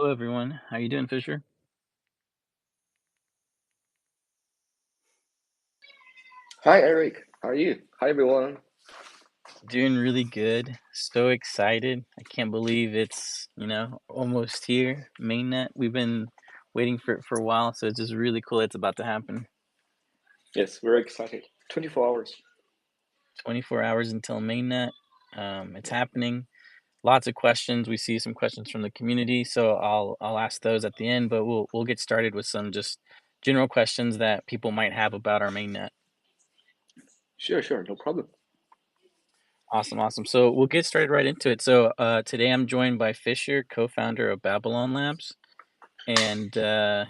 Hello, everyone. How you doing, Fisher? Hi Eric, how are you? Hi everyone. Doing really good. So excited. I can't believe it's, almost here. Mainnet. We've been waiting for it for a while, so it's just really cool it's about to happen. Yes, very excited. 24 hours. 24 hours until mainnet. It's happening. Lots of questions. We see some questions from the community, so I'll ask those at the end, but we'll get started with some just general questions that people might have about our mainnet. Sure, no problem. Awesome, awesome. So we'll get started right into it. So today I'm joined by Fisher, co-founder of Babylon Labs, and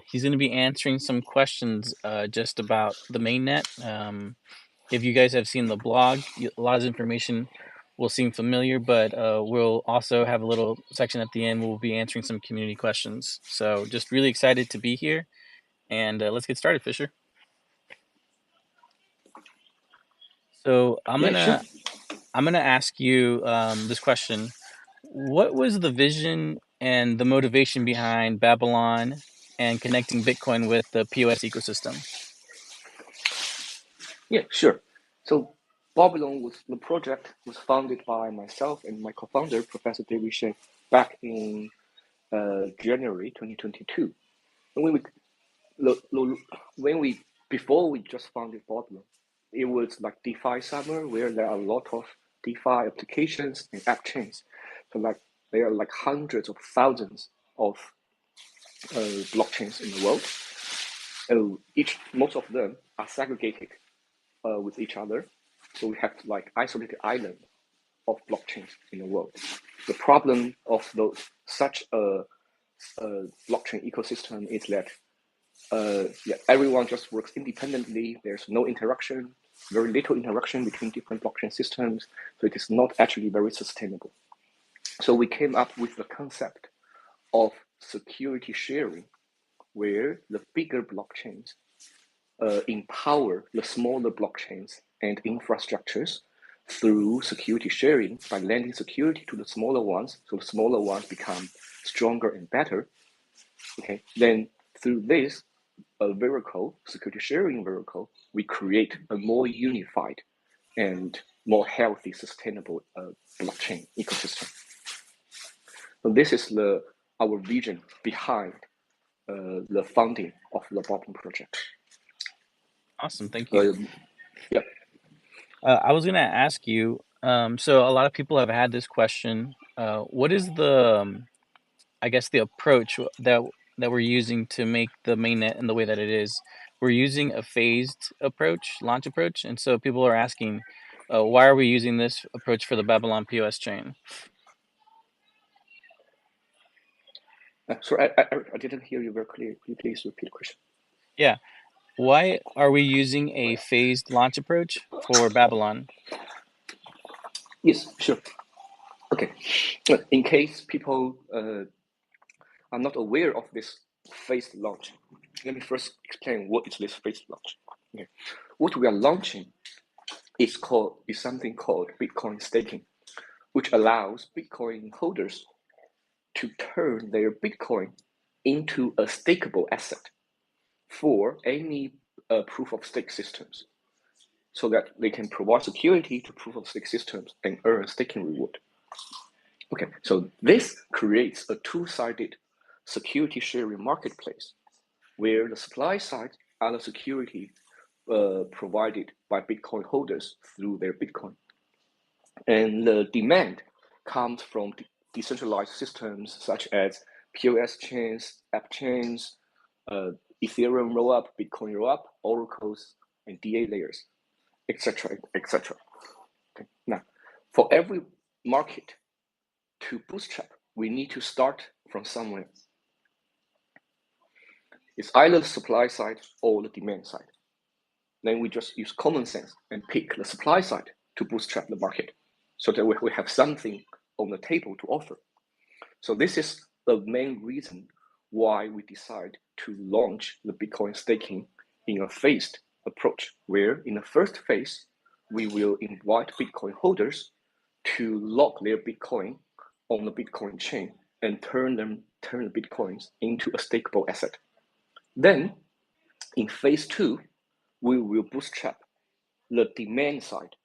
he's going to be answering some questions just about the mainnet. If you guys have seen the blog, a lot of information will seem familiar, but we'll also have a little section at the end where we'll be answering some community questions. So just really excited to be here, and let's get started, Fisher. So I'm Yeah, sure. gonna I'm gonna ask you this question. What was the vision and the motivation behind Babylon and connecting Bitcoin with the POS ecosystem? Yeah, sure. So Babylon was the project was founded by myself and my co-founder, Professor David Shen, back in January 2022. And lo- lo- when we before we just founded Babylon, it was like DeFi summer where there are a lot of DeFi applications and app chains. So like there are like hundreds of thousands of blockchains in the world. Most of them are segregated with each other. So we have like isolated island of blockchains in the world. The problem of such a blockchain ecosystem is that everyone just works independently. There's no interaction, very little interaction between different blockchain systems. So it is not actually very sustainable. So we came up with the concept of security sharing, where the bigger blockchains empower the smaller blockchains and infrastructures through security sharing by lending security to the smaller ones, so the smaller ones become stronger and better. Okay, then through this vehicle, security sharing vehicle, we create a more unified and more healthy, sustainable blockchain ecosystem. So this is the our vision behind the funding of the Bottom project. Awesome, thank you. Uh, yeah, I was going to ask you. So a lot of people have had this question. What is I guess, the approach that we're using to make the mainnet in the way that it is? We're using a phased approach, launch approach, and so people are asking, why are we using this approach for the Babylon POS chain? sorry, I didn't hear you very clearly. Could you please repeat the question? Yeah, why are we using a phased launch approach for Babylon? Yes, sure. Okay. In case people are not aware of this phased launch, let me first explain what is this phased launch. Okay. What we are launching is something called Bitcoin staking, which allows Bitcoin holders to turn their Bitcoin into a stakeable asset for any proof of stake systems, so that they can provide security to proof of stake systems and earn staking reward. Okay, so this creates a two-sided security sharing marketplace where the supply side are the security provided by Bitcoin holders through their Bitcoin, and the demand comes from decentralized systems such as POS chains, app chains, uh, Ethereum rollup, Bitcoin rollup, oracles, and DA layers, etc., etc. Okay. Now, for every market to bootstrap, we need to start from somewhere. It's either the supply side or the demand side. Then we just use common sense and pick the supply side to bootstrap the market so that we have something on the table to offer. So this is the main reason why we decide to launch the Bitcoin staking in a phased approach, where in the first phase, we will invite Bitcoin holders to lock their Bitcoin on the Bitcoin chain and turn the Bitcoins into a stakeable asset. Then in phase 2, we will bootstrap the demand side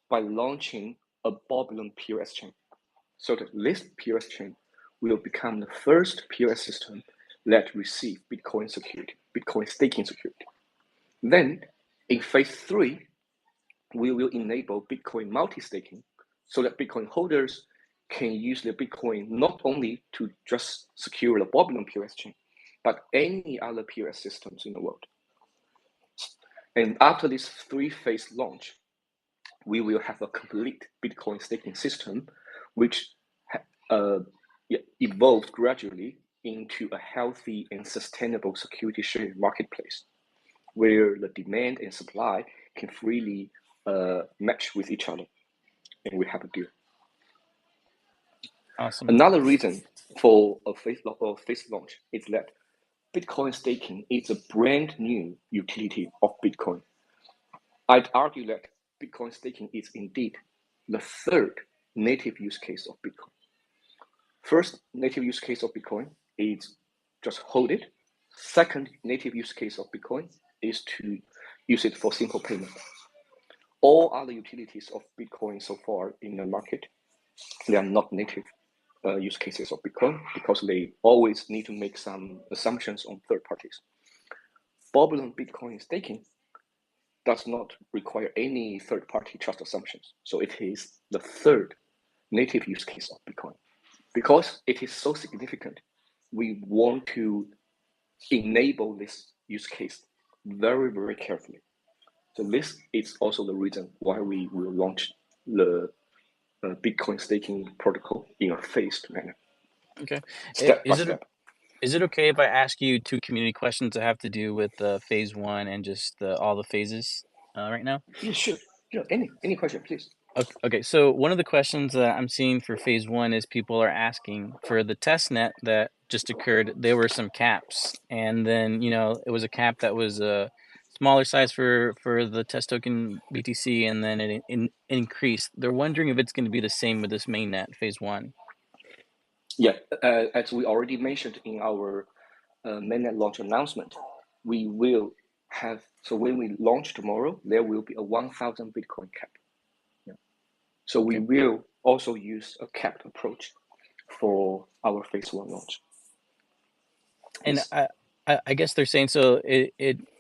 by launching a Babylon POS chain. So that this POS chain will become the first POS system that receive Bitcoin security, Bitcoin staking security. Then in phase 3, we will enable Bitcoin multi-staking so that Bitcoin holders can use their Bitcoin not only to just secure the Babylon POS chain, but any other POS systems in the world. And after this 3-phase launch, we will have a complete Bitcoin staking system, which evolved gradually into a healthy and sustainable security sharing marketplace, where the demand and supply can freely match with each other, and we have a deal. Awesome. Another reason for a phase launch is that Bitcoin staking is a brand new utility of Bitcoin. I'd argue that Bitcoin staking is indeed the third native use case of Bitcoin. First native use case of Bitcoin is just hold it. Second native use case of Bitcoin is to use it for simple payment. All other utilities of Bitcoin so far in the market, they are not native use cases of Bitcoin because they always need to make some assumptions on third parties. Babylon Bitcoin staking does not require any third-party trust assumptions. So it is the third native use case of Bitcoin. Because it is so significant, we want to enable this use case very, very carefully. So this is also the reason why we will launch the Bitcoin staking protocol in a phased manner. Okay. Step by step. Is it okay if I ask you 2 community questions that have to do with phase 1 and just all the phases right now? Yeah, sure. Any question, please. Okay, so one of the questions that I'm seeing for phase 1 is people are asking for the test net that just occurred. There were some caps, and then it was a cap that was a smaller size for the test token BTC, and then it increased. They're wondering if it's going to be the same with this mainnet phase 1. Yeah, as we already mentioned in our mainnet launch announcement, we will have, so when we launch tomorrow, there will be a 1,000 Bitcoin cap. Yeah. So we will also use a capped approach for our phase 1 launch. And Yes. I guess they're saying so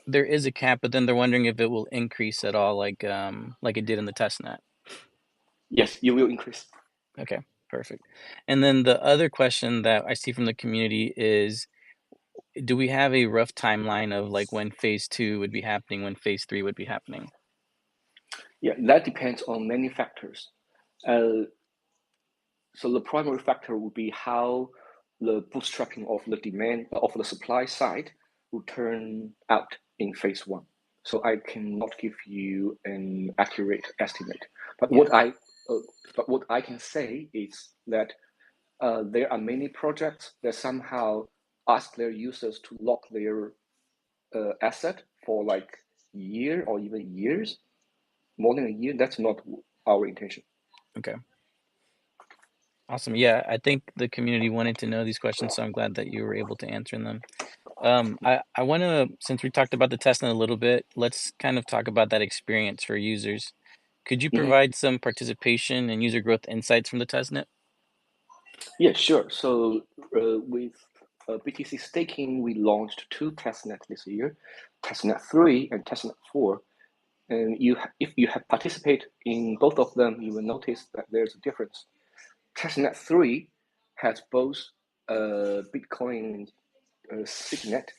there is a cap, but then they're wondering if it will increase at all, like it did in the test net. Yes, you will increase. Okay, perfect. And then the other question that I see from the community is, do we have a rough timeline of like when phase 2 would be happening, when phase 3 would be happening? Yeah, that depends on many factors. So the primary factor would be how the bootstrapping of the demand of the supply side will turn out in phase 1. So I cannot give you an accurate estimate. But what I can say is that there are many projects that somehow ask their users to lock their asset for like a year or even years, more than a year. That's not our intention. Okay. Awesome. Yeah, I think the community wanted to know these questions, so I'm glad that you were able to answer them. I want to, since we talked about the testnet a little bit, let's kind of talk about that experience for users. Could you provide some participation and user growth insights from the testnet? Yeah, sure. So with BTC staking, we launched 2 testnets this year, testnet 3 and testnet 4. And if you have participated in both of them, you will notice that there's a difference. Testnet 3 has both Bitcoin signet,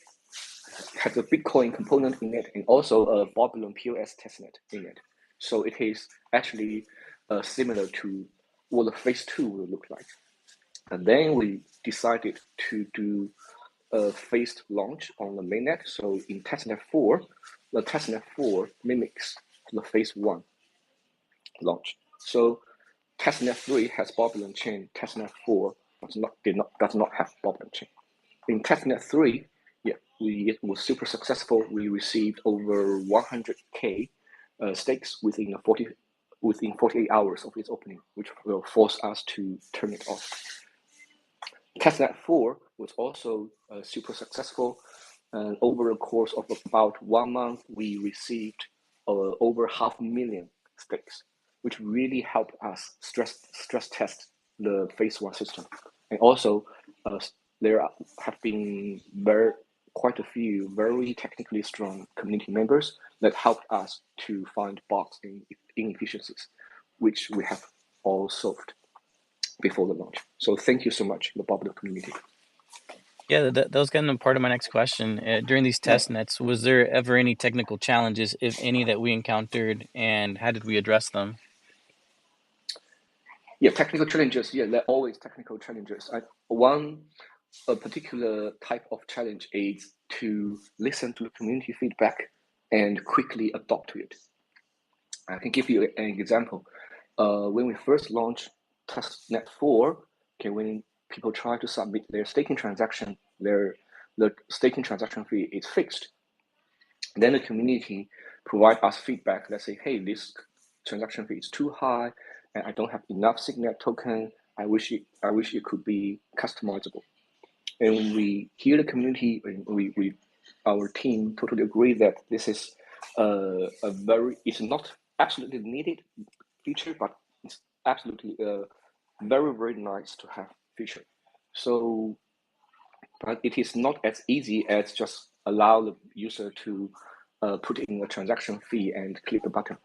has a Bitcoin component in it, and also a Babylon POS testnet in it. So it is actually similar to what the phase 2 will look like. And then we decided to do a phased launch on the mainnet. So in testnet 4, the testnet 4 mimics the phase 1 launch. So testnet 3 has Babylon chain. Testnet 4 does not have Babylon chain. In testnet 3, it was super successful. We received over 100K stakes within 48 hours of its opening, which will force us to turn it off. Testnet 4 was also super successful. And over the course of about 1 month, we received over 500,000 stakes, which really helped us stress test the phase 1 system. And also, there have been quite a few very technically strong community members that helped us to find bugs and inefficiencies, which we have all solved before the launch. So thank you so much, the Bubble community. Yeah, that was kind of part of my next question. During these test nets, was there ever any technical challenges, if any, that we encountered, and how did we address them? Yeah, technical challenges. Yeah, there are always technical challenges. A particular type of challenge is to listen to the community feedback and quickly adopt to it. I can give you an example. When we first launched testnet 4, okay, when people try to submit their staking transaction, the staking transaction fee is fixed. Then the community provide us feedback. Let's say, hey, this transaction fee is too high, and I don't have enough Signet token. I wish it could be customizable. And we hear the community, and our team totally agree that this is it's not absolutely needed feature, but it's absolutely very, very nice to have feature. So, but it is not as easy as just allow the user to put in a transaction fee and click a button.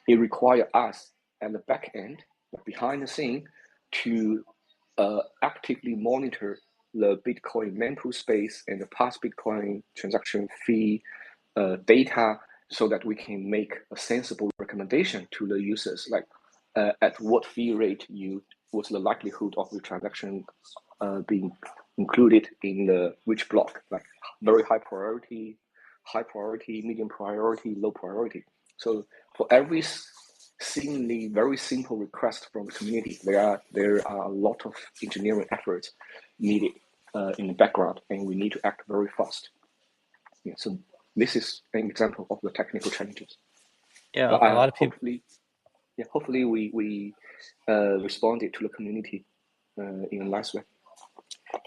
It requires us at the back end, behind the scene, to actively monitor the Bitcoin mempool space and the past Bitcoin transaction fee data, so that we can make a sensible recommendation to the users, like at what fee rate what's the likelihood of the transaction being included in the which block, like very high priority, medium priority, low priority. So for every seemingly very simple request from the community, there are a lot of engineering efforts needed in the background, and we need to act very fast. Yeah, so this is an example of the technical challenges. Yeah, But a lot of people. hopefully we responded to the community in a nice way.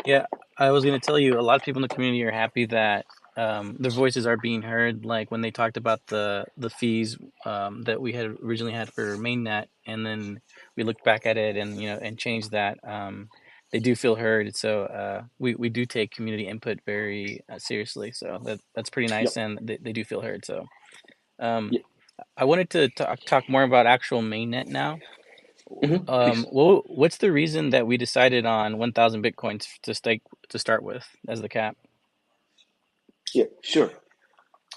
Yeah, I was going to tell you, a lot of people in the community are happy that their voices are being heard. Like when they talked about the fees that we had originally had for Mainnet, and then we looked back at it and and changed that. They do feel heard, so we do take community input very seriously. So that's pretty nice, Yep. and they do feel heard. So um, Yeah. I wanted to talk more about actual Mainnet now. Please. What's the reason that we decided on 1,000 bitcoins to stake to start with as the cap? Yeah, sure.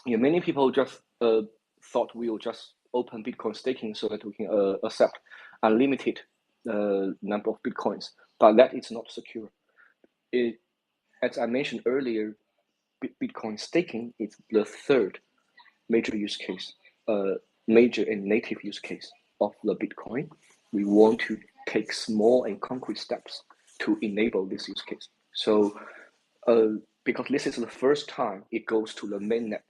Yeah, many people just thought we will just open Bitcoin staking so that we can accept unlimited number of Bitcoins, but that is not secure. It, as I mentioned earlier, Bitcoin staking is the third major use case, major and native use case of the Bitcoin. We want to take small and concrete steps to enable this use case. So, because this is the first time it goes to the mainnet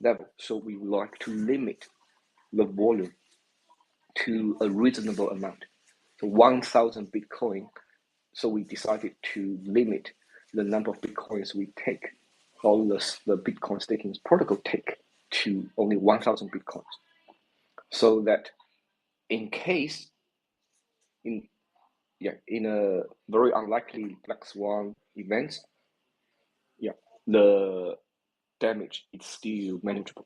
level, so we would like to limit the volume to a reasonable amount. So 1,000 Bitcoin. So we decided to limit the number of Bitcoins we take, all the Bitcoin staking protocol take, to only 1,000 Bitcoins. So that in case, in a very unlikely black swan event, the damage is still manageable.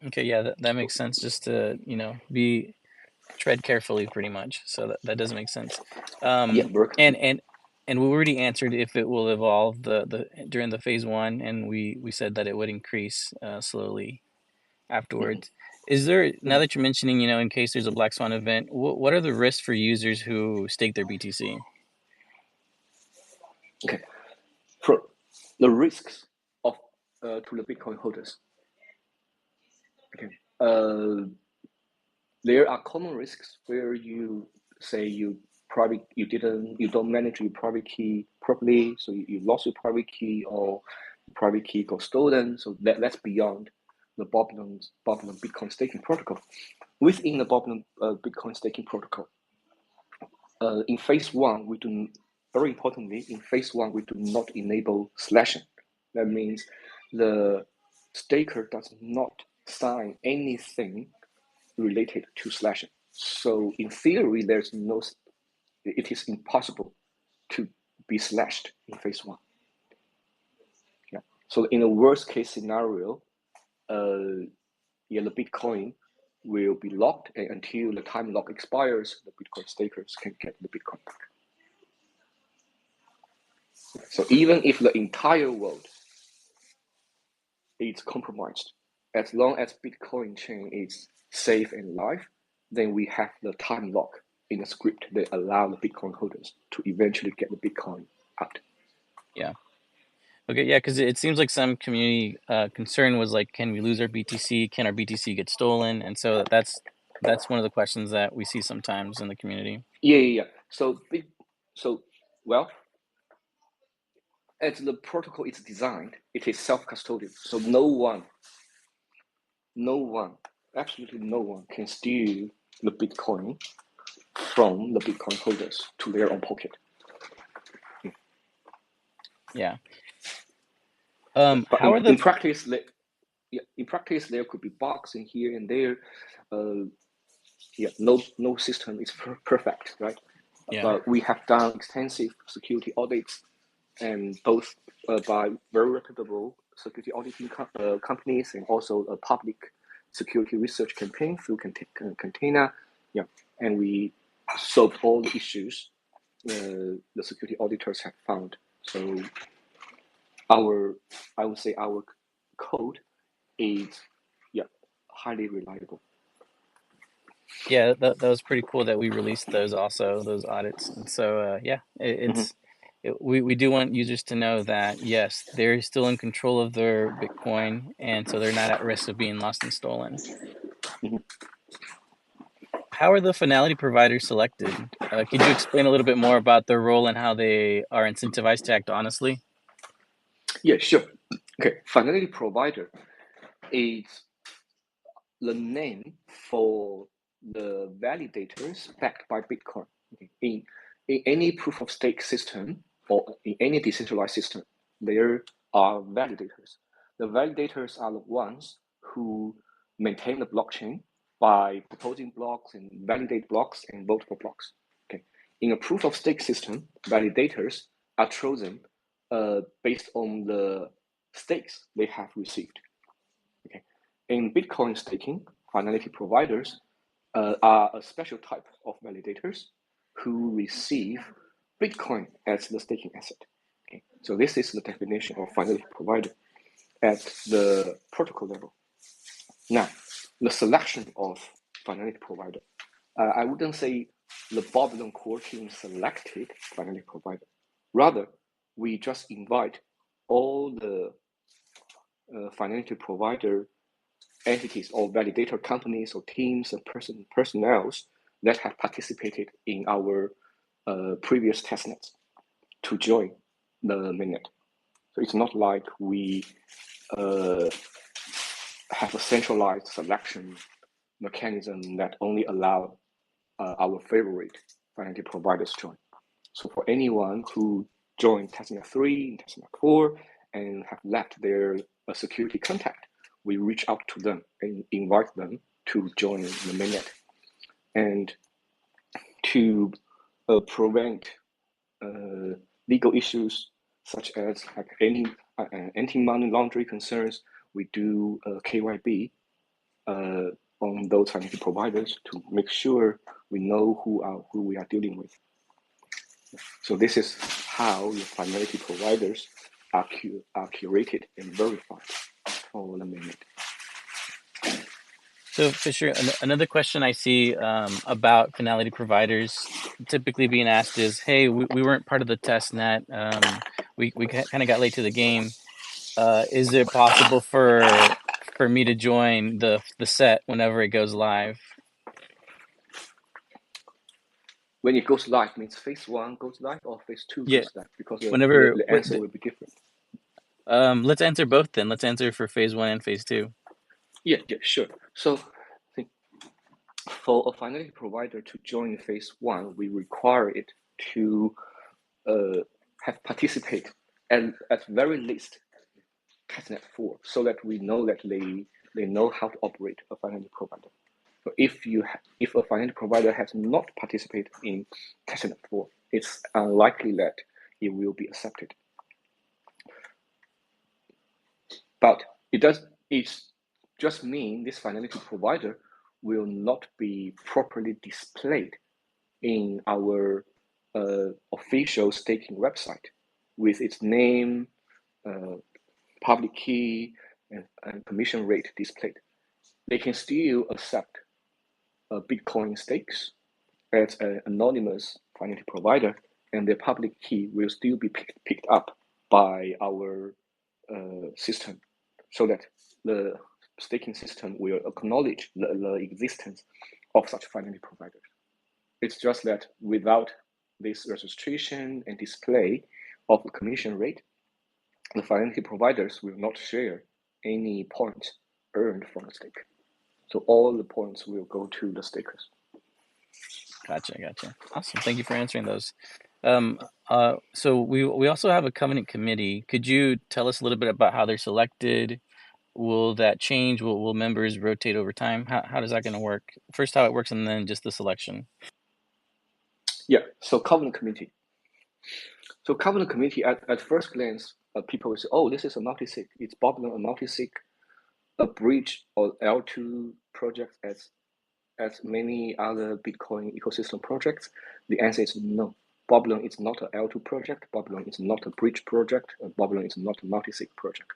Okay, yeah, that makes sense. Just to be tread carefully, pretty much. So that does make sense. Yeah, Um, very and carefully. and and we already answered if it will evolve the during the phase one, and we said that it would increase slowly afterwards. Is there, now that you're mentioning, in case there's a black swan event, what are the risks for users who stake their BTC? Okay. For the risks of to the Bitcoin holders. Okay. There are common risks where you say you don't manage your private key properly, so you lost your private key, or private key got stolen. So that's beyond the Babylon Bitcoin staking protocol. Within the Babylon Bitcoin staking protocol, in phase one, we do very importantly, in phase one, we do not enable slashing. That means the staker does not sign anything related to slashing. So in theory, it is impossible to be slashed in phase one. Yeah. So in a worst case scenario, the Bitcoin will be locked, and until the time lock expires, the Bitcoin stakers can get the Bitcoin back. So even if the entire world is compromised, as long as Bitcoin chain is safe and live, then we have the time lock in the script that allow the Bitcoin holders to eventually get the Bitcoin out. Yeah. Okay, yeah, because it seems like some community concern was like, can we lose our BTC? Can our BTC get stolen? And so that's one of the questions that we see sometimes in the community. Yeah. Well, as the protocol is designed, it is self-custodial. So no one, absolutely no one can steal the Bitcoin from the Bitcoin holders to their own pocket. Yeah. But How are in the practice, there could be bugs in here and there. No system is perfect, right? yeah But we have done extensive security audits, and both by very reputable security auditing companies and also a public security research campaign through Container. Yeah, and we solved all the issues the security auditors have found. So I would say our code is highly reliable. yeah that was pretty cool that we released those also, those audits. And so we do want users to know that yes, they're still in control of their Bitcoin, and so they're not at risk of being lost and stolen. Mhm. How are the finality providers selected? Could you explain a little bit more about their role and how they are incentivized to act honestly? Yeah, sure. Okay, finality provider is the name for the validators backed by Bitcoin. Okay. In any proof of stake system or in any decentralized system, there are validators. The validators are the ones who maintain the blockchain by proposing blocks and validate blocks and vote for blocks. Okay. In a proof of stake system, validators are chosen based on the stakes they have received. Okay. In Bitcoin staking, finality providers are a special type of validators who receive Bitcoin as the staking asset. Okay. So this is the definition of finality provider at the protocol level. Now, the selection of finality provider. I wouldn't say the Babylon core team selected finality provider. Rather, we just invite all the finality provider entities or validator companies or teams and personnel that have participated in our previous testnets to join the mainnet. So it's not like we have a centralized selection mechanism that only allow our favorite finality providers join. So for anyone who joined testnet 3 and testnet 4 and have left their security contact, we reach out to them and invite them to join the mainnet. And to prevent legal issues such as like any anti-money laundering concerns, we do KYB on those financial providers to make sure we know who we are dealing with. So this is how the finality providers are curated and verified for the mainnet. So Fisher, another question I see about finality providers typically being asked is, hey, we weren't part of the test net. We kind of got late to the game. Is it possible for me to join the set whenever it goes live? When it goes live, means phase 1 goes live or phase 2 Yeah, goes live? Because whenever. the answer will be different. Let's answer both then. Let's answer for phase 1 and phase 2. Yeah, sure. So for a finality provider to join phase 1, we require it to have participated at very least testnet 4, so that we know that they know how to operate a financial provider. So if a financial provider has not participated in testnet 4, it's unlikely that it will be accepted. But it just mean this financial provider will not be properly displayed in our official staking website with its name, public key, and commission rate displayed. They can still accept Bitcoin stakes as an anonymous financial provider, and their public key will still be picked up by our system, so that the staking system will acknowledge the existence of such financial providers. It's just that without this registration and display of the commission rate, the financial providers will not share any points earned from the stake. So all the points will go to the stakers. Gotcha. Awesome. Thank you for answering those. So we also have a covenant committee. Could you tell us a little bit about how they're selected? Will that change? Will members rotate over time? How does that going to work? First, how it works, and then just the selection. Yeah. So covenant committee. So covenant committee, at first glance, people will say, "Oh, this is a multi-sig. It's Babylon a multi-sig, a bridge or L2 project as many other Bitcoin ecosystem projects." The answer is no. Babylon is not an L2 project. Babylon is not a bridge project. Babylon is not a multi-sig project.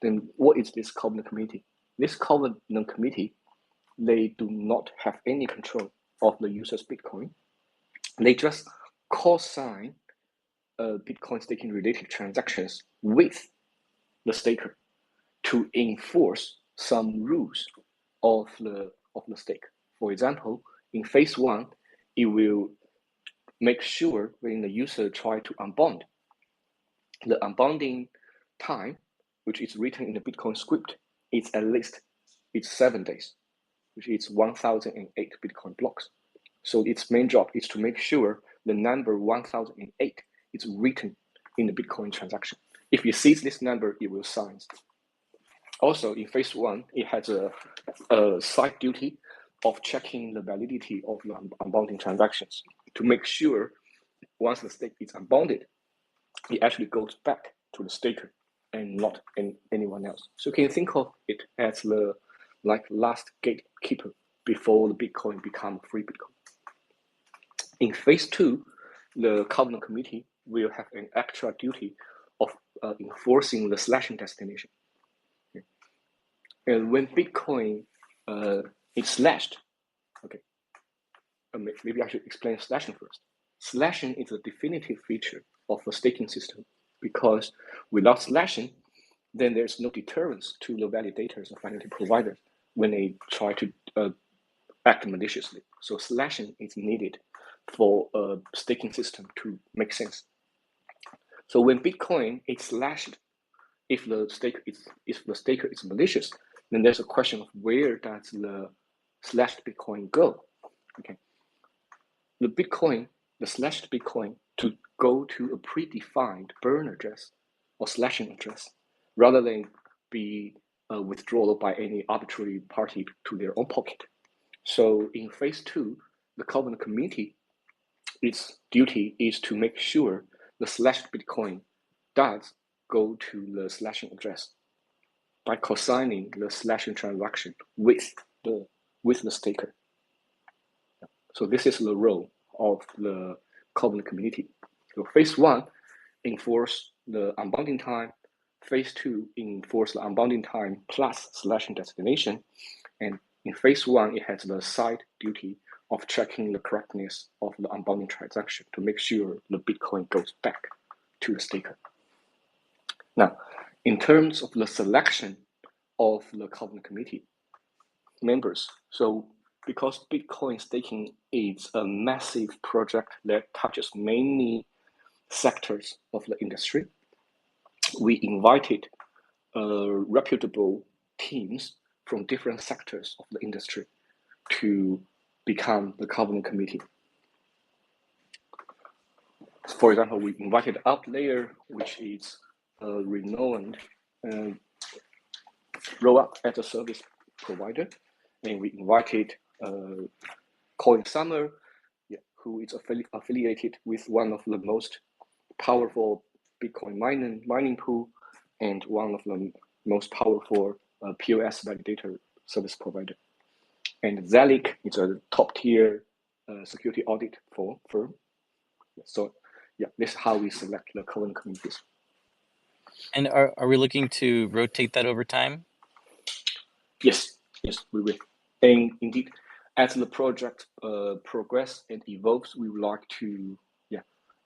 Then what is this covenant committee? This covenant committee, they do not have any control of the user's Bitcoin. They just co-sign Bitcoin staking related transactions with the staker to enforce some rules of the stake. For example, in phase 1, it will make sure when the user try to unbond, the unbonding time, which is written in the Bitcoin script, is at least 7 days, which is 1008 Bitcoin blocks. So its main job is to make sure the number 1008 is written in the Bitcoin transaction. If it sees this number, it will sign. Also, in phase 1, it has a side duty of checking the validity of the unbounding transactions to make sure once the stake is unbounded, it actually goes back to the staker and not anyone else. So you can think of it as the last gatekeeper before the Bitcoin become free Bitcoin. In phase 2, the covenant committee will have an extra duty of enforcing the slashing destination. Okay. And when Bitcoin is slashed, okay, maybe I should explain slashing first. Slashing is a definitive feature of a staking system, because without slashing, then there's no deterrence to the validators or financial providers when they try to act maliciously. So slashing is needed for a staking system to make sense. So when Bitcoin is slashed, if the staker is malicious, then there's a question of where does the slashed Bitcoin go? Okay, the slashed Bitcoin to go to a predefined burn address or slashing address, rather than be withdrawal by any arbitrary party to their own pocket. So in phase 2, the covenant committee, its duty is to make sure the slashed Bitcoin does go to the slashing address by co-signing the slashing transaction with the staker. So this is the role of the covenant committee. So phase 1, enforce the unbounding time. Phase 2, enforce the unbounding time plus slashing destination. And in phase 1, it has the side duty of checking the correctness of the unbounding transaction to make sure the Bitcoin goes back to the staker. Now, in terms of the selection of the covenant committee members, so because Bitcoin staking is a massive project that touches many sectors of the industry, we invited reputable teams from different sectors of the industry to become the covenant committee. For example, we invited Outlayer, which is a renowned roll-up as a service provider, and we invited Coin Summer, who is affiliated with one of the most powerful Bitcoin mining pool and one of the most powerful POS validator service provider. And Zalik is a top tier security audit firm. So yeah, this is how we select the current communities. And are we looking to rotate that over time? Yes, we will. And indeed, as the project progress and evolves, we would like to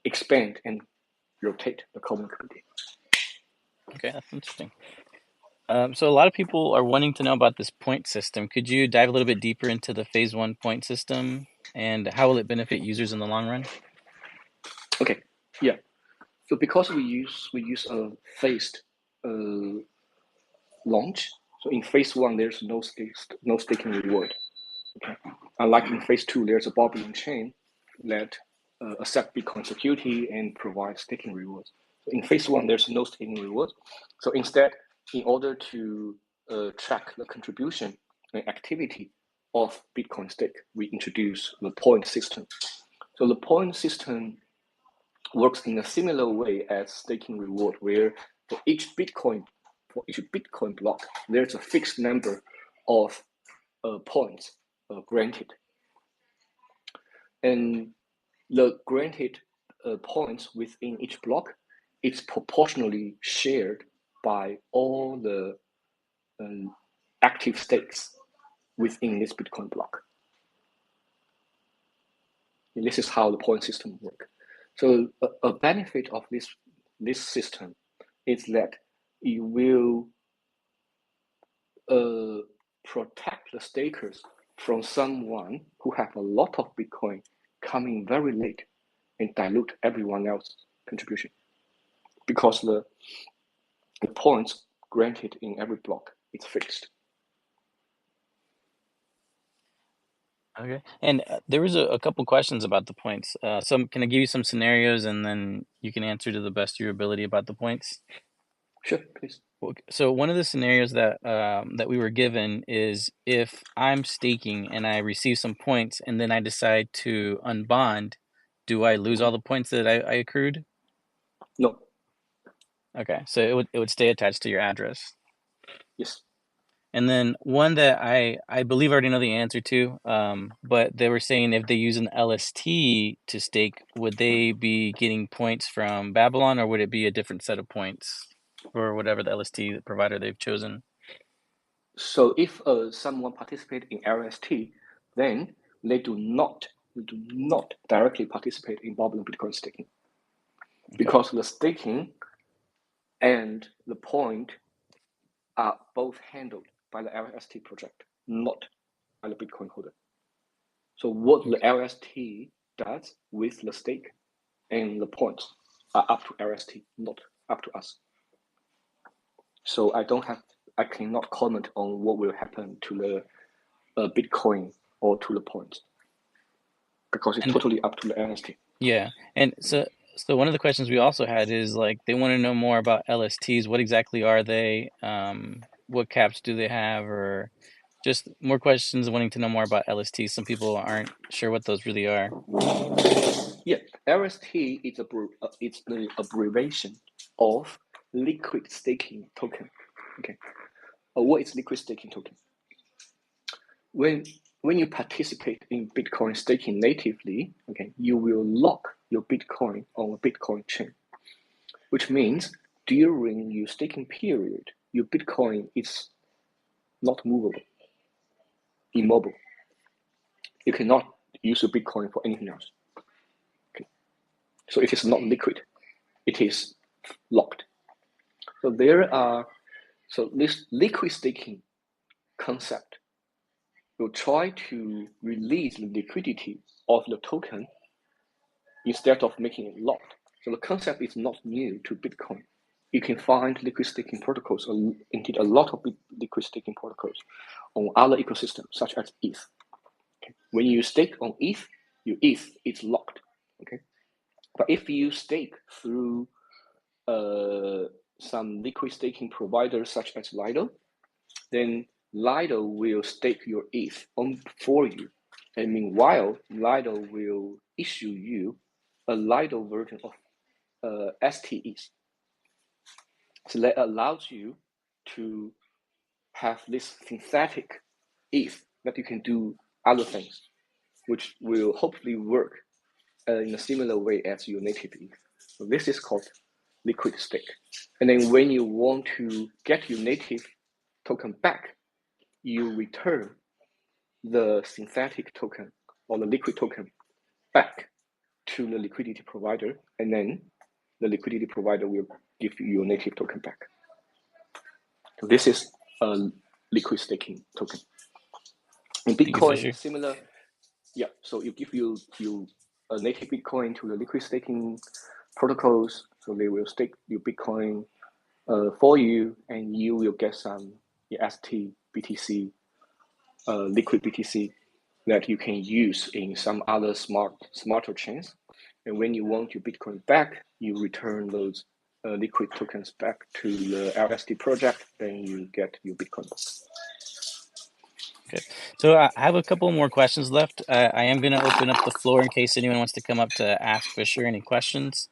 expand and rotate the common committee. Okay, that's interesting. So a lot of people are wanting to know about this point system. Could you dive a little bit deeper into the phase 1 point system and how will it benefit users in the long run? Okay, yeah. So because we use a phased launch. So in phase 1, there's no staking reward. Okay. Unlike in phase 2, there's a bubbling chain that accept Bitcoin security and provide staking rewards. So in phase 1, there's no staking reward. So instead, in order to track the contribution and activity of Bitcoin stake, we introduce the point system. So the point system works in a similar way as staking reward, where for each Bitcoin block, there's a fixed number of points granted. And the granted points within each block is proportionally shared by all the active stakes within this Bitcoin block. And this is how the point system works. So a benefit of this system is that it will protect the stakers from someone who have a lot of Bitcoin coming very late and dilute everyone else's contribution, because the points granted in every block is fixed. Okay. And there was a couple questions about the points. Can I give you some scenarios and then you can answer to the best of your ability about the points? Sure, please. So one of the scenarios that that we were given is if I'm staking and I receive some points and then I decide to unbond, do I lose all the points that I accrued? No. Okay, so it would stay attached to your address. Yes. And then one that I believe I already know the answer to, but they were saying if they use an LST to stake, would they be getting points from Babylon or would it be a different set of points for whatever the LST provider they've chosen? So if someone participates in LST, then they do not directly participate in Babylon Bitcoin staking, because the staking and the point are both handled by the LST project, not by the Bitcoin holder. So what the LST does with the stake and the points are up to LST, not up to us. So I cannot comment on what will happen to the Bitcoin or to the points, because it's totally up to the LST. Yeah, and so one of the questions we also had is like they want to know more about LSTs. What exactly are they? What caps do they have? Or just more questions wanting to know more about LSTs. Some people aren't sure what those really are. Yeah, LST is it's the abbreviation of liquid staking token. Okay, what is liquid staking token? When you participate in Bitcoin staking natively, okay, you will lock your Bitcoin on a Bitcoin chain, which means during your staking period, your Bitcoin is not movable, immobile. You cannot use your Bitcoin for anything else. Okay, so it is not liquid; it is locked. So this liquid staking concept will try to release the liquidity of the token instead of making it locked. So the concept is not new to Bitcoin. You can find liquid staking protocols, or indeed a lot of liquid staking protocols, on other ecosystems, such as ETH. Okay. When you stake on ETH, your ETH is locked. Okay. But if you stake through some liquid staking providers such as Lido, then Lido will stake your ETH for you. And meanwhile, Lido will issue you a Lido version of STEs. So that allows you to have this synthetic ETH that you can do other things, which will hopefully work in a similar way as your native ETH. So this is called liquid stake. And then when you want to get your native token back, you return the synthetic token or the liquid token back to the liquidity provider, and then the liquidity provider will give you your native token back. So this is a liquid staking token. In Bitcoin, similar, yeah. So you give you a native Bitcoin to the liquid staking protocols, so they will stake your Bitcoin for you, and you will get some ST, BTC, liquid BTC that you can use in some other smarter chains. And when you want your Bitcoin back, you return those liquid tokens back to the LSD project, then you get your Bitcoin back. Okay, so I have a couple more questions left. I am going to open up the floor in case anyone wants to come up to ask Fisher any questions.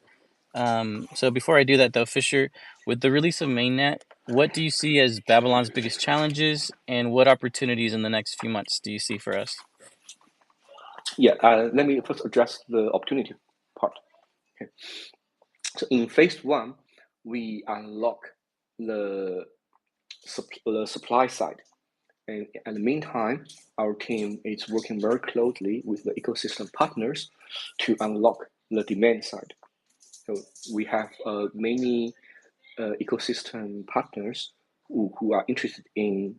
So before I do that, though, Fisher, with the release of Mainnet, what do you see as Babylon's biggest challenges, and what opportunities in the next few months do you see for us? Yeah, let me first address the opportunity part. Okay. So in phase one, we unlock the supply side. And in the meantime, our team is working very closely with the ecosystem partners to unlock the demand side. So we have many ecosystem partners who are interested in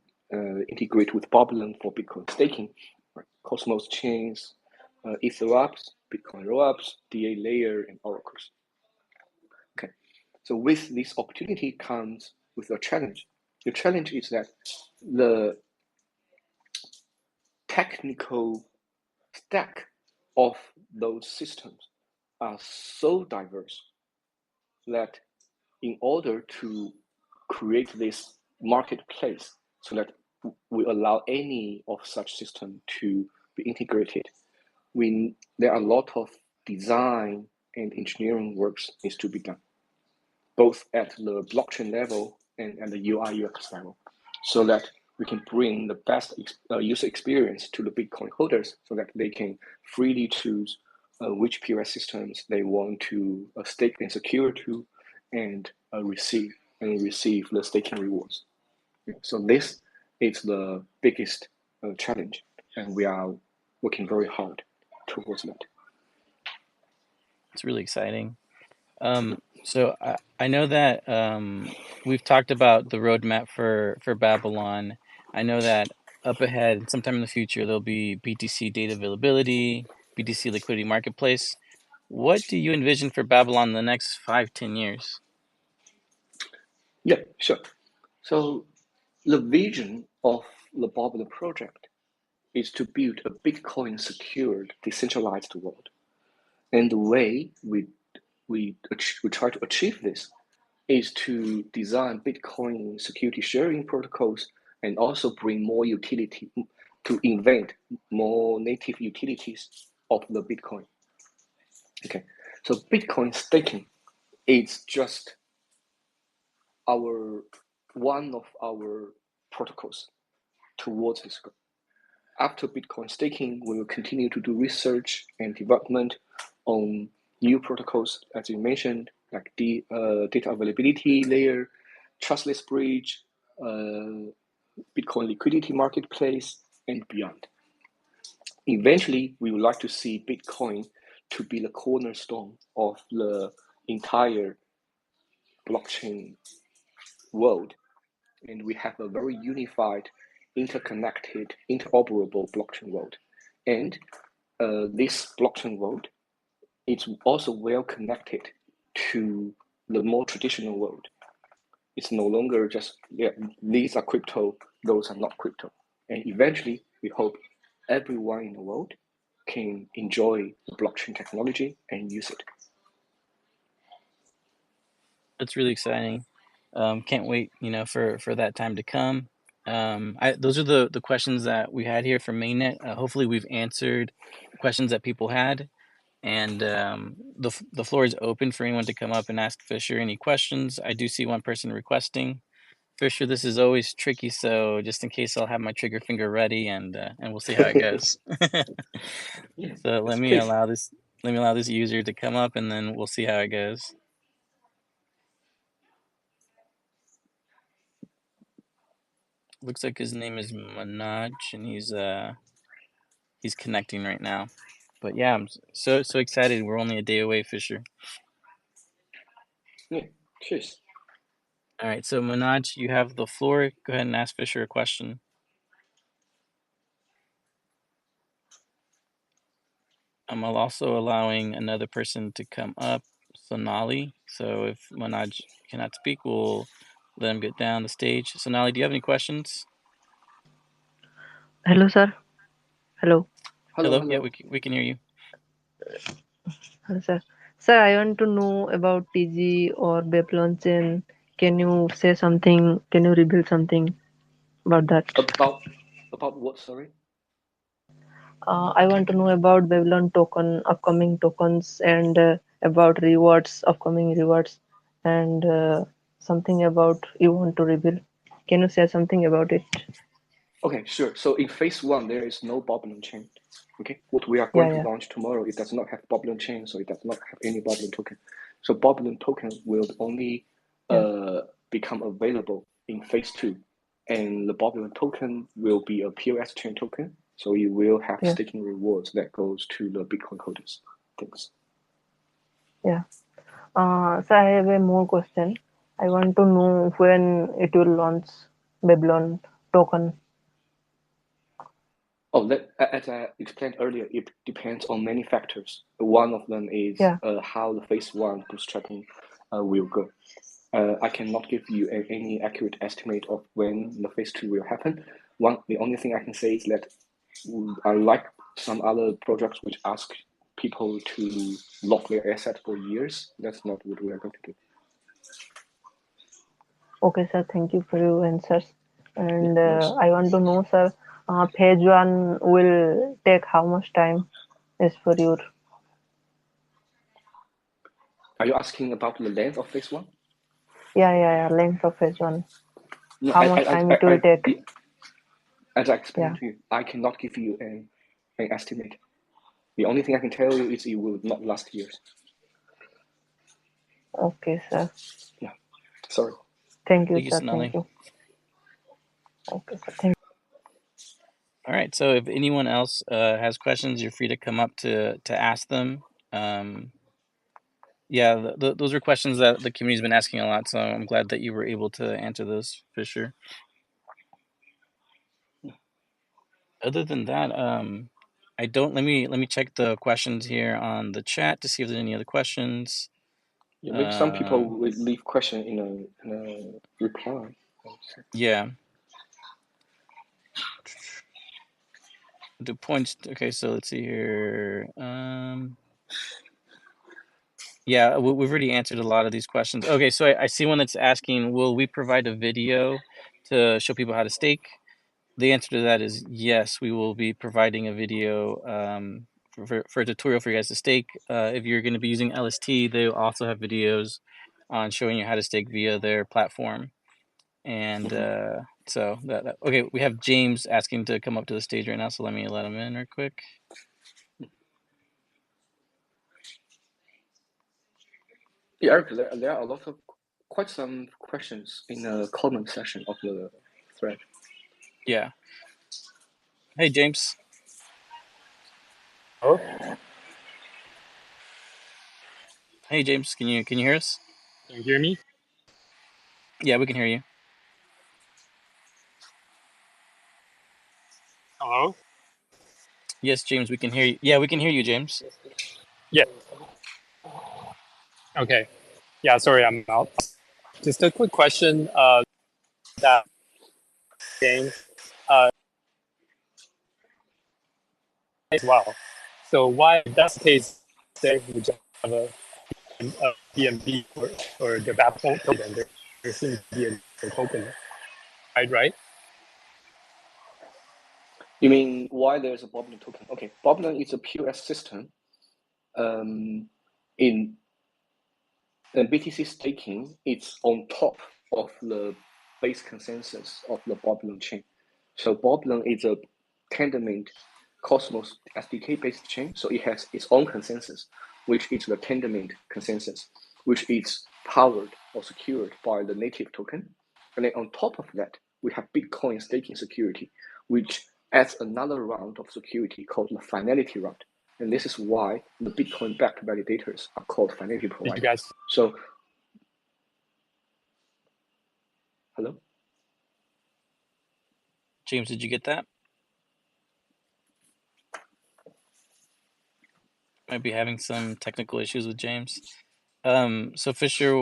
integrate with Babylon for Bitcoin staking, right? Cosmos chains, EtherUps, Bitcoin rollups, DA layer, and oracles. Okay, so with this opportunity comes with a challenge. The challenge is that the technical stack of those systems are so diverse that in order to create this marketplace so that we allow any of such system to be integrated, there are a lot of design and engineering works needs to be done, both at the blockchain level and at the UI UX level, so that we can bring the best user experience to the Bitcoin holders so that they can freely choose which POS systems they want to stake and secure to and receive the staking rewards. So this is the biggest challenge, and we are working very hard towards that. It's really exciting. So I know that we've talked about the roadmap for Babylon. I know that up ahead, sometime in the future, there'll be BTC data availability, BTC liquidity marketplace. What do you envision for Babylon in the next 5-10 years? Yeah, sure. So the vision of the Babylon project is to build a Bitcoin secured decentralized world. And the way we try to achieve this is to design Bitcoin security sharing protocols and also bring more utility, to invent more native utilities of the Bitcoin. Okay, so Bitcoin staking is just one of our protocols towards this goal. After Bitcoin staking, we will continue to do research and development on new protocols, as you mentioned, like the data availability layer, trustless bridge, Bitcoin liquidity marketplace, and beyond. Eventually, we would like to see Bitcoin to be the cornerstone of the entire blockchain world, and we have a very unified, interconnected, interoperable blockchain world. And this blockchain world is also well connected to the more traditional world. It's no longer just, these are crypto, those are not crypto. And eventually, we hope everyone in the world can enjoy the blockchain technology and use it. It's really exciting. Can't wait, for that time to come. Those are the questions that we had here from Mainnet. Hopefully, we've answered questions that people had, and the floor is open for anyone to come up and ask Fisher any questions. I do see one person requesting. Fisher, this is always tricky, so just in case, I'll have my trigger finger ready, and we'll see how it goes. Yeah, So yes, please. let me allow this user to come up, and then we'll see how it goes. Looks like his name is Manoj, and he's connecting right now. But yeah, I'm so excited. We're only a day away, Fisher. Yeah, cheers. All right, so Manoj, you have the floor. Go ahead and ask Fisher a question. I'm also allowing another person to come up, Sonali. So if Manoj cannot speak, we'll let him get down the stage. Sonali, do you have any questions? Hello, sir. Hello. Hello, Hello. Yeah, hello. we can hear you. Hello, sir. Sir, I want to know about TG or Babylon chain. Can you say something? Can you reveal something about that? About what? Sorry. I want to know about Babylon token, upcoming tokens, and about rewards, upcoming rewards, and something about you want to reveal. Can you say something about it? Okay, sure. So in phase one, there is no Boblin chain. Okay, what we are Yeah, going to yeah, launch tomorrow, it does not have Boblin chain, so it does not have any Boblin token. So Boblin token will only yeah, become available in phase two, and the Boblin token will be a POS chain token. So you will have yeah, staking rewards that goes to the Bitcoin holders. Thanks. yeah. So I have a more question. I want to know when it will launch Babylon token. Oh, as I explained earlier, it depends on many factors. One of them is Yeah. how the phase one bootstrapping will go. I cannot give you any accurate estimate of when the phase two will happen. The only thing I can say is that unlike some other projects which ask people to lock their asset for years, that's not what we are going to do. Okay, sir. Thank you for your answers. Yeah, And nice. I want to know, sir, phase one will take how much time? As for your, Are you asking about the length of phase one? yeah, length of phase one. No, How much time it will take? as I explained Yeah. to you, I cannot give you an estimate. The only thing I can tell you is it will not last years. Okay, sir. Yeah, sorry. Thank you, Thank you, sir. Thank Sonali. you. Okay, sir. Thank All right. So if anyone else has questions, you're free to come up to ask them. Yeah, those are questions that the community's been asking a lot, so I'm glad that you were able to answer those, for sure. Other than that, I don't. Let me check the questions here on the chat to see if there's any other questions. Yeah, maybe some people will leave question in a reply. Yeah. The points. Okay, so let's see here. Yeah, we've already answered a lot of these questions. Okay, so I see one that's asking, will we provide a video to show people how to stake? The answer to that is yes. We will be providing a video for a tutorial for you guys to stake. If you're going to be using LST, they also have videos on showing you how to stake via their platform. And so okay, we have James asking to come up to the stage right now, so let me let him in real quick. Yeah, Eric, there are a lot of quite some questions in the comment section of the thread. Yeah. Hey, James. Oh, Hey, James. Can you hear us? can you hear me? Yeah, we can hear you. Hello? Yes, James, we can hear you. Yeah, we can hear you, James. Yeah. Okay. Yeah, sorry, I'm out. Just a quick question. That game uh, as well. So why, if that's the case, they would have a BNB or the Babylon token, there seems to be a token, right? You mean why there's a Babylon token? Okay, Babylon is a POS system. In BTC staking, it's on top of the base consensus of the Babylon chain. So Babylon is a Tendermint Cosmos SDK based chain, so it has its own consensus, which is the Tendermint consensus, which is powered or secured by the native token. And then on top of that, we have Bitcoin staking security, which adds another round of security called the finality round. And this is why the Bitcoin-backed validators are called finality providers. You guys. So, hello? James, did you get that? Might be having some technical issues with James. So Fisher,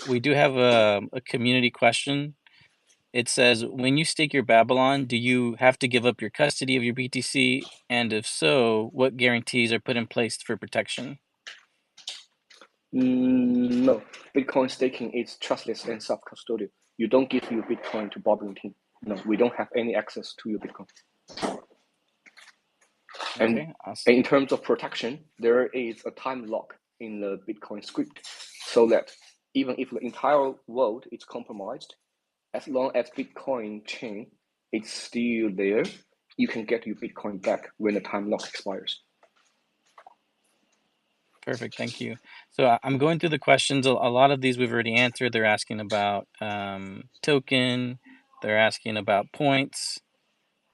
we do have a community question. It says, when you stake your Babylon, do you have to give up your custody of your BTC? And if so, what guarantees are put in place for protection? No, Bitcoin staking is trustless and self-custodial. You don't give your Bitcoin to Babylon team. No, we don't have any access to your Bitcoin. And, Okay, awesome. and in terms of protection, there is a time lock in the Bitcoin script, so that even if the entire world is compromised, as long as Bitcoin chain is still there, you can get your Bitcoin back when the time lock expires. Perfect, thank you. So I'm going through the questions. A lot of these we've already answered. They're asking about token. They're asking about points.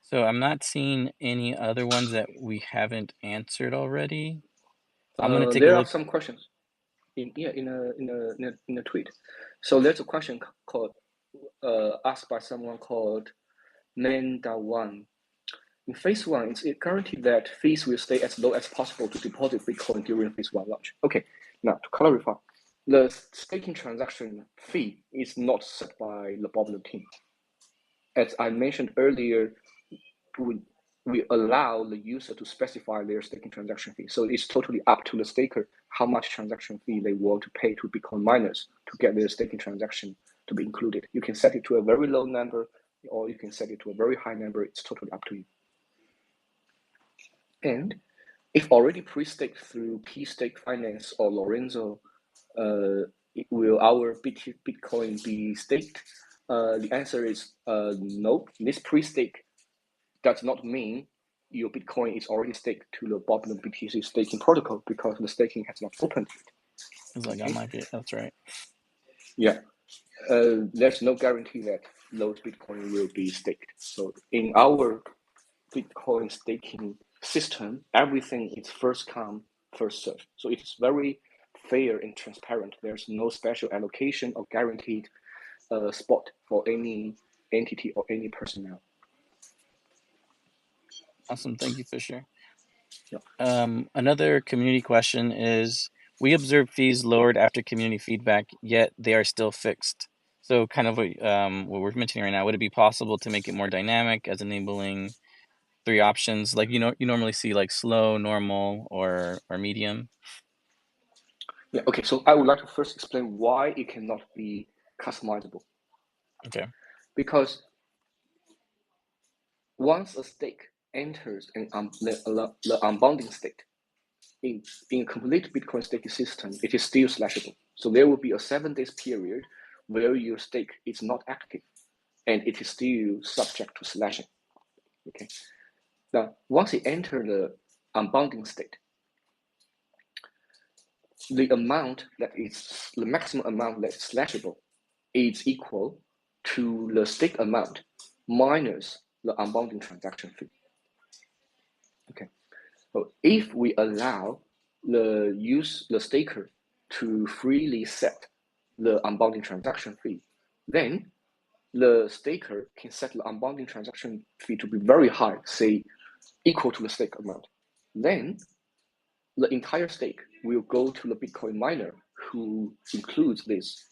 So I'm not seeing any other ones that we haven't answered already. I'm going to take a There look. are some questions in a tweet. So there's a question called asked by someone called Nanda1. In phase one, it's guaranteed that fees will stay as low as possible to deposit Bitcoin during phase one launch. Okay, now to clarify, the staking transaction fee is not set by the Babylon team. As I mentioned earlier, we allow the user to specify their staking transaction fee. So it's totally up to the staker how much transaction fee they want to pay to Bitcoin miners to get their staking transaction to be included. You can set it to a very low number, or you can set it to a very high number. It's totally up to you. And if already pre-staked through P-Stake Finance or Lorenzo, will our Bitcoin be staked? The answer is no. This pre-stake does not mean your Bitcoin is already staked to the Babylon BTC staking protocol because the staking has not opened yet. It's like, okay. That's right. Yeah. There's no guarantee that those Bitcoin will be staked. So in our Bitcoin staking system, everything is first come, first served. So it's very fair and transparent. There's no special allocation or guaranteed spot for any entity or any personnel. Awesome, thank you, Fisher. Yeah. Another community question is, we observe fees lowered after community feedback, yet they are still fixed. So kind of what we're mentioning right now, would it be possible to make it more dynamic as enabling 3 options? Like, you normally see like slow, normal, or medium. Yeah, okay, so I would like to first explain why it cannot be customizable. Okay. Because once a stake enters the unbounding state, in a complete Bitcoin staking system, it is still slashable. So there will be a 7 days period where your stake is not active and it is still subject to slashing. Okay. Now, once it enters the unbounding state, the maximum amount that is slashable is equal to the stake amount minus the unbounding transaction fee. Okay. So if we allow the staker to freely set the unbounding transaction fee, then the staker can set the unbounding transaction fee to be very high, say equal to the stake amount. Then the entire stake will go to the Bitcoin miner who includes this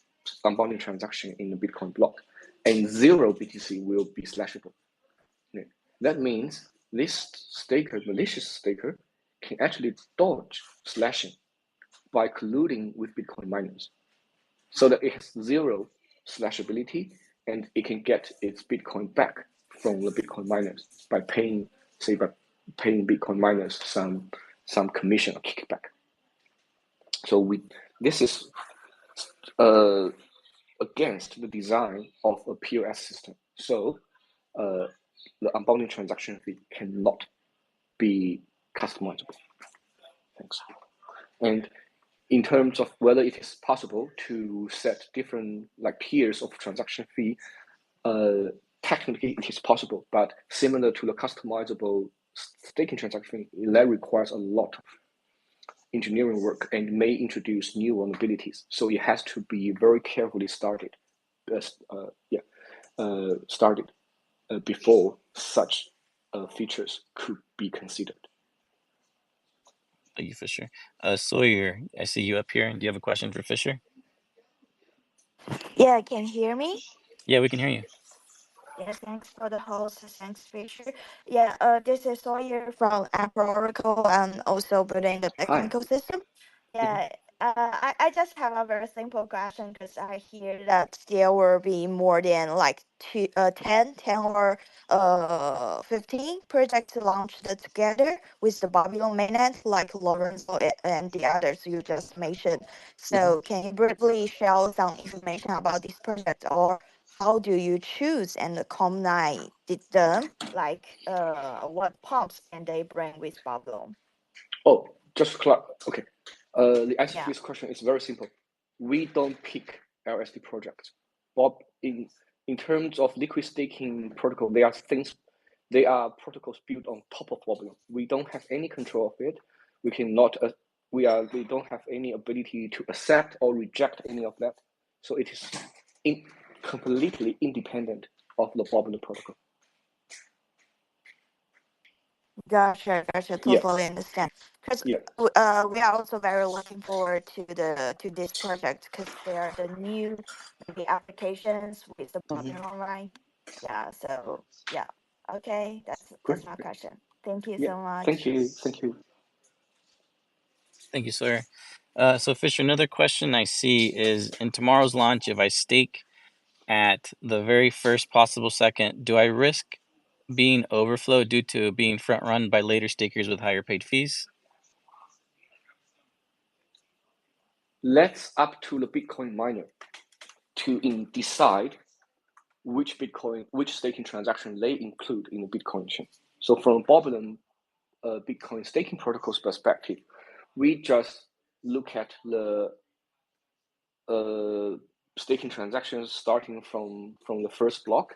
unbounding transaction in the Bitcoin block, and 0 BTC will be slashable. That means this staker, malicious staker, can actually dodge slashing by colluding with Bitcoin miners, so that it has zero slashability and it can get its Bitcoin back from the Bitcoin miners by paying Bitcoin miners some commission or kickback. So this is against the design of a POS system. So the unbounded transaction fee cannot be customizable. Thanks. And in terms of whether it is possible to set different tiers of transaction fee, technically it is possible, but similar to the customizable staking transaction fee, that requires a lot of engineering work and may introduce new vulnerabilities. So it has to be very carefully started before such features could be considered. Thank you, Fisher. Sawyer, I see you up here. Do you have a question for Fisher? Yeah, can you hear me? Yeah, we can hear you. Yes, thanks for the host. Thanks, Fisher. Yeah, this is Sawyer from Apple Oracle and also building the Bitcoin Hi. ecosystem. Yeah, I just have a very simple question because I hear that there will be more than like 10 or 15 projects launched together with the Babylon mainnet, like Lorenzo and the others you just mentioned. So can you briefly share some information about this project, or how do you choose and combine them? Like, what prompts can they bring with Babylon? Oh, just okay. The answer to Yeah. this question is very simple. We don't pick LSD projects. Bob, in terms of liquid staking protocol, they are protocols built on top of Babylon. We don't have any control of it. We cannot. We don't have any ability to accept or reject any of that. So it is completely independent of the Babylon protocol. Gotcha, totally understand. Because Yeah. we are also very looking forward to this project because they are the new maybe applications with the Babylon online. Yeah. So yeah. Okay, Great. that's my question. Thank you Yeah. so much. Thank you. Thank you. Thank you, Sawyer. So Fisher, another question I see is, in tomorrow's launch, if I stake at the very first possible second, do I risk being overflow due to being front run by later stakers with higher paid fees? That's up to the Bitcoin miner to decide which staking transaction they include in the Bitcoin chain. So from Babylon Bitcoin staking protocol's perspective, we just look at the staking transactions starting from the first block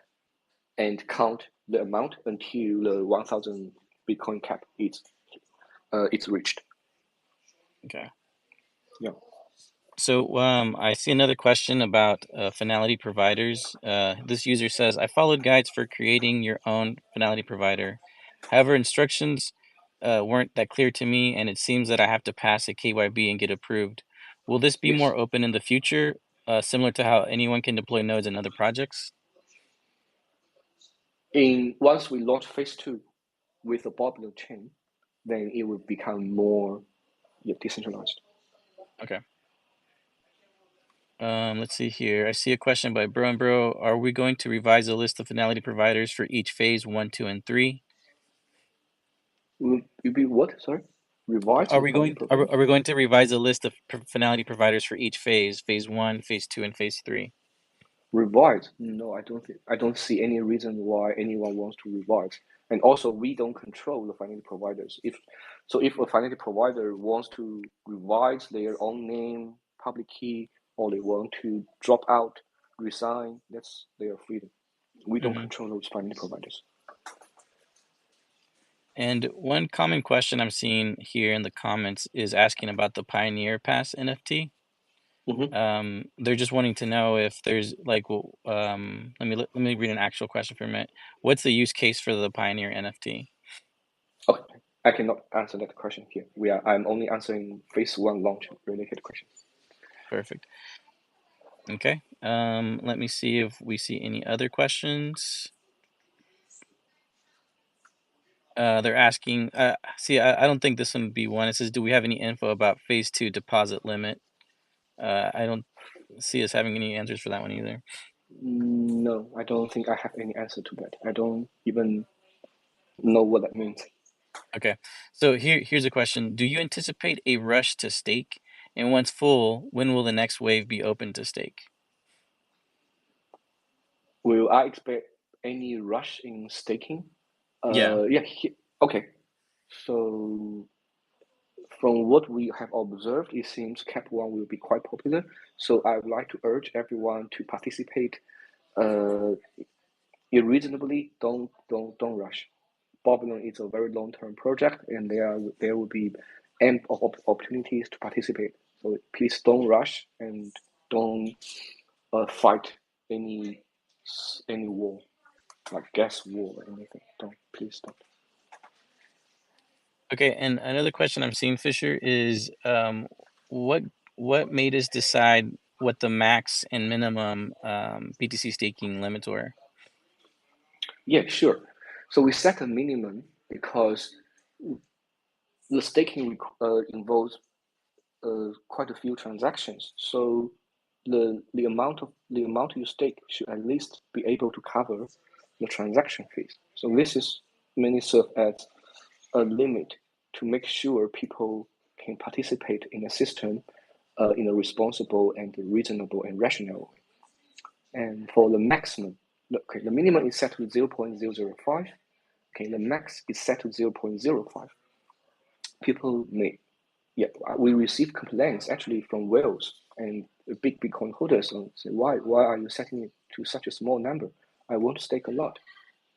and count the amount until the 1,000 Bitcoin cap it's reached. Okay. Yeah. So I see another question about finality providers. This user says, I followed guides for creating your own finality provider. However, instructions weren't that clear to me, and it seems that I have to pass a KYB and get approved. Will this be Yes. more open in the future, similar to how anyone can deploy nodes in other projects? Once we launch phase 2 with the Babylon chain, then it will become more decentralized. Okay. Let's see here. I see a question by Bro and Bro. Are we going to revise the list of finality providers for each phase 1, 2, and 3? Will you be what? Sorry, revise. Are we going to revise the list of finality providers for each phase 1, phase 2, and phase 3? Revise? No, I don't see any reason why anyone wants to revise. And also, we don't control the finality providers. If a finality provider wants to revise their own name, public key, or they want to drop out, resign, that's their freedom. We don't control those finality providers. And one common question I'm seeing here in the comments is asking about the Pioneer Pass NFT. They're just wanting to know if there's let me read an actual question for a minute. What's the use case for the Pioneer NFT? Okay, I cannot answer that question here. I'm only answering phase 1 launch related questions. Perfect. Okay. Let me see if we see any other questions. They're asking. See, I don't think this one would be one. It says, "Do we have any info about phase 2 deposit limit?" I don't see us having any answers for that one either. No, I don't think I have any answer to that. I don't even know what that means. Okay, so here's a question: do you anticipate a rush to stake? And once full, when will the next wave be open to stake? Will I expect any rush in staking? Yeah. Okay. So from what we have observed, it seems Cap One will be quite popular. So I would like to urge everyone to participate. Irreasonably, don't rush. Babylon is a very long-term project, and there will be ample opportunities to participate. So please don't rush and don't fight any war, like gas war or anything. Please don't. Okay, and another question I'm seeing, Fisher, is what made us decide what the max and minimum BTC staking limits were? Yeah, sure. So we set a minimum because the staking involves quite a few transactions. So the amount you stake should at least be able to cover the transaction fees. So this is mainly serve as a limit to make sure people can participate in a system in a responsible and reasonable and rational way. And for the maximum, okay, the minimum is set to 0.005. Okay, the max is set to 0.05. People may, we receive complaints actually from whales and big Bitcoin holders and say, why are you setting it to such a small number? I want to stake a lot.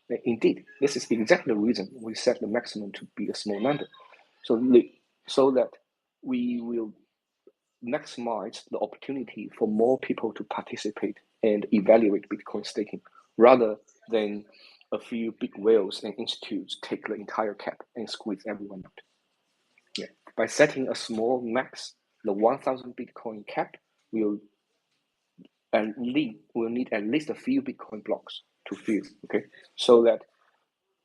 And indeed, this is exactly the reason we set the maximum to be a small number. So that we will maximize the opportunity for more people to participate and evaluate Bitcoin staking rather than a few big whales and institutes take the entire cap and squeeze everyone out. Yeah. By setting a small max, the 1,000 Bitcoin cap will need at least a few Bitcoin blocks to fill, okay? So that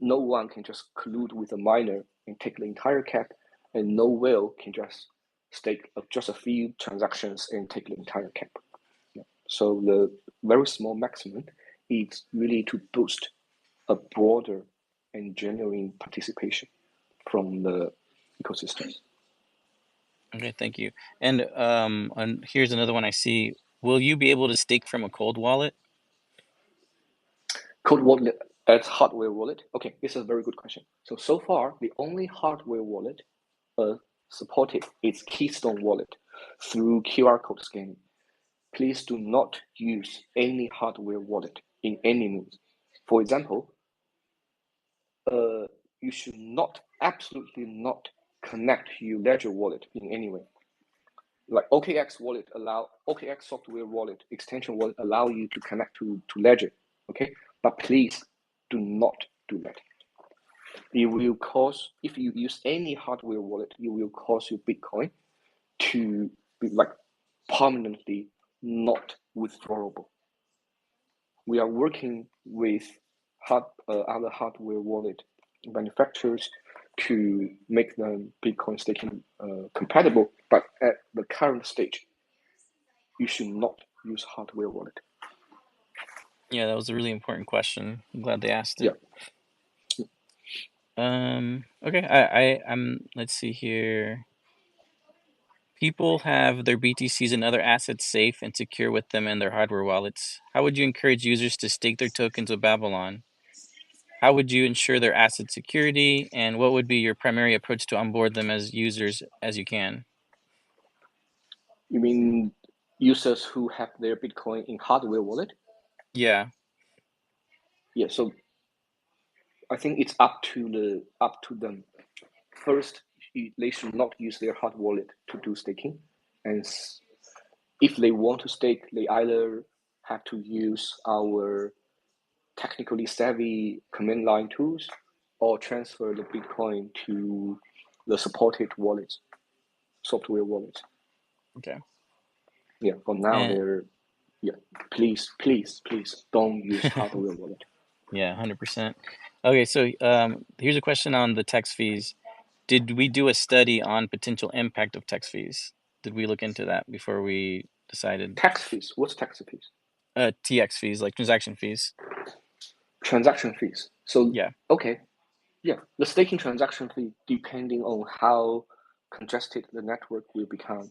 no one can just collude with a miner and take the entire cap, and no whale can just stake just a few transactions and take the entire cap. Yeah. So the very small maximum is really to boost a broader and genuine participation from the ecosystems. Okay, thank you. And here's another one I see. Will you be able to stake from a cold wallet? Cold wallet as hardware wallet? Okay, this is a very good question. So far, the only hardware wallet supported is Keystone Wallet through QR code scanning. Please do not use any hardware wallet in any means. For example, you should absolutely not connect your Ledger wallet in any way. Like OKX software wallet, extension wallet allow you to connect to Ledger, okay? But please do not do that. It will cause, if you use any hardware wallet, it will cause your Bitcoin to be permanently not withdrawable. We are working with other hardware wallet manufacturers to make them Bitcoin staking compatible, but at the current stage, you should not use hardware wallet. Yeah, that was a really important question. I'm glad they asked it. Yeah. Okay, I'm let's see here. People have their BTCs and other assets safe and secure with them in their hardware wallets. How would you encourage users to stake their tokens with Babylon? How would you ensure their asset security, and what would be your primary approach to onboard them as users as you can? You mean users who have their Bitcoin in hardware wallet? Yeah. Yeah, so I think it's up to them. First, they should not use their hard wallet to do staking, and if they want to stake, they either have to use our technically savvy command line tools or transfer the Bitcoin to the supported wallets, software wallets. Okay. Yeah, for now, please don't use hardware wallet. Yeah, 100%. Okay, so here's a question on the tax fees. Did we do a study on potential impact of tax fees? Did we look into that before we decided? Tax fees. What's tax fees? TX fees, like transaction fees. Transaction fees. So Yeah. okay, yeah, the staking transaction fee, depending on how congested the network will become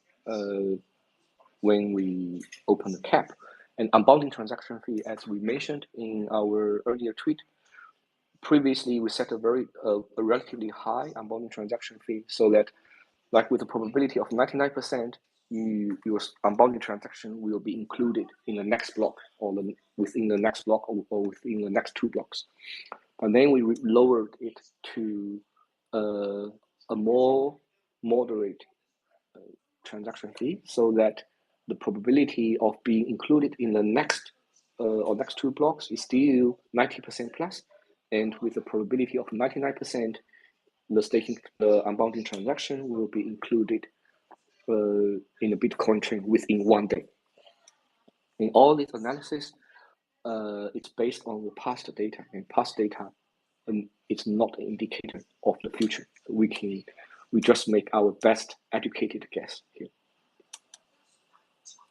when we open the cap. And unbounding transaction fee, as we mentioned in our earlier tweet, previously we set a relatively high unbounding transaction fee, so that, like, with a probability of 99%, your unbounding transaction will be included in the next block, or within the next block, or within the next 2 blocks. And then we lowered it to a more moderate transaction fee, so that the probability of being included in the next 2 blocks is still 90% plus, and with a probability of 99%, the unbounding transaction will be included in a Bitcoin chain within 1 day. In all this analysis, it's based on the past data, and past data, it's not an indicator of the future. We just make our best educated guess here.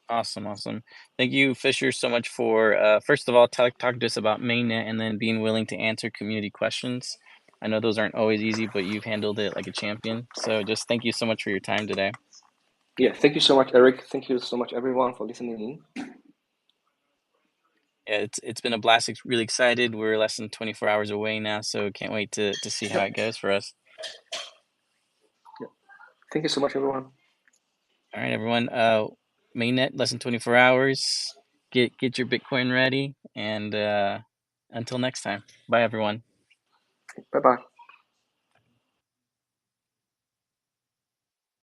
Awesome. Thank you, Fisher, so much for first of all talking to us about Mainnet, and then being willing to answer community questions. I know those aren't always easy, but you've handled it like a champion. So just thank you so much for your time today. Yeah, thank you so much, Eric. Thank you so much, everyone, for listening in. Yeah, it's been a blast. Really excited. We're less than 24 hours away now, so can't wait to see how it goes for us. Yeah. Thank you so much, everyone. All right, everyone. Mainnet, less than 24 hours. Get your Bitcoin ready, and until next time. Bye, everyone. Bye-bye.